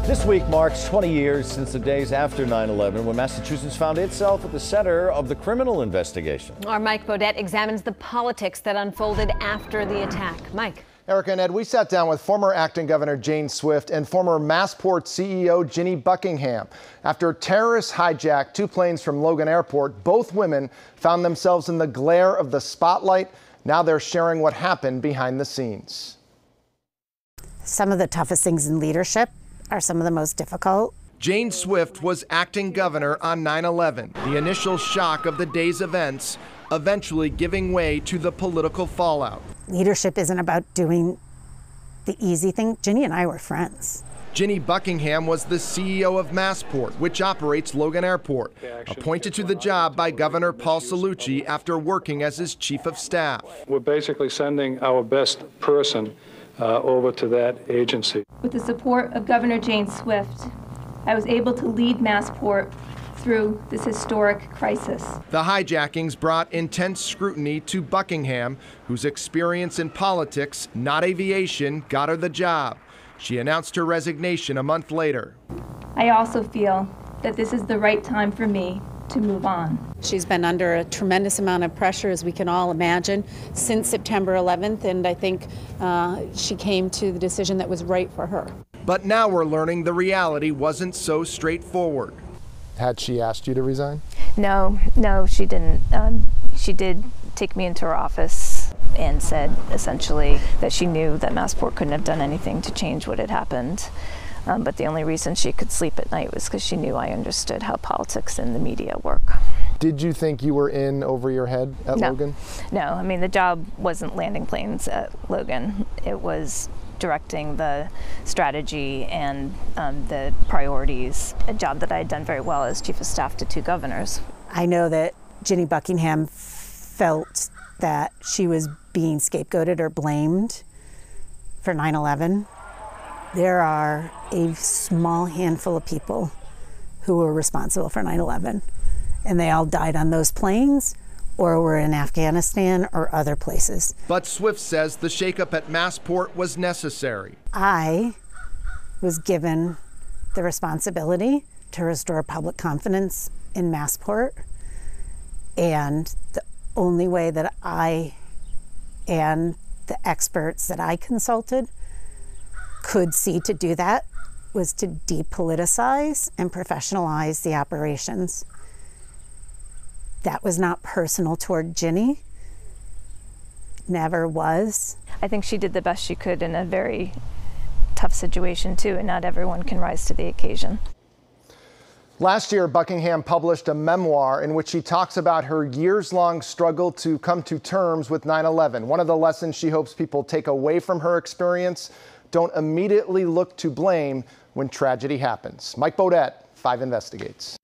This week marks 20 years since the days after 9/11 when Massachusetts found itself at the center of the criminal investigation. Our Mike Beaudet examines the politics that unfolded after the attack. Mike. Erica and Ed, we sat down with former acting governor Jane Swift and former Massport CEO Ginny Buckingham. After terrorists hijacked two planes from Logan Airport, both women found themselves in the glare of the spotlight. Now they're sharing what happened behind the scenes. Some of the toughest things in leadership are some of the most difficult. Jane Swift was acting governor on 9/11, the initial shock of the day's events, eventually giving way to the political fallout. Leadership isn't about doing the easy thing. Ginny and I were friends. Ginny Buckingham was the CEO of Massport, which operates Logan Airport, appointed to the job by Governor Paul Cellucci after working as his chief of staff. We're basically sending our best person over to that agency. With the support of Governor Jane Swift, I was able to lead Massport through this historic crisis. The hijackings brought intense scrutiny to Buckingham, whose experience in politics, not aviation, got her the job. She announced her resignation a month later. I also feel that this is the right time for me to move on. She's been under a tremendous amount of pressure, as we can all imagine, since September 11th, and I think she came to the decision that was right for her. But now we're learning the reality wasn't so straightforward. Had she asked you to resign? No, she didn't. She did take me into her office and said essentially that she knew that Massport couldn't have done anything to change what had happened. But the only reason she could sleep at night was because she knew I understood how politics and the media work. Did you think you were in over your head at Logan? No, I mean, the job wasn't landing planes at Logan. It was directing the strategy and the priorities, a job that I had done very well as chief of staff to two governors. I know that Ginny Buckingham felt that she was being scapegoated or blamed for 9/11. There are a small handful of people who were responsible for 9/11, and they all died on those planes or were in Afghanistan or other places. But Swift says the shakeup at Massport was necessary. I was given the responsibility to restore public confidence in Massport, and the only way that I and the experts that I consulted could see to do that was to depoliticize and professionalize the operations. That was not personal toward Ginny. Never was. I think she did the best she could in a very tough situation too, and not everyone can rise to the occasion. Last year, Buckingham published a memoir in which she talks about her years-long struggle to come to terms with 9/11. One of the lessons she hopes people take away from her experience: don't immediately look to blame when tragedy happens. Mike Beaudet, 5 Investigates.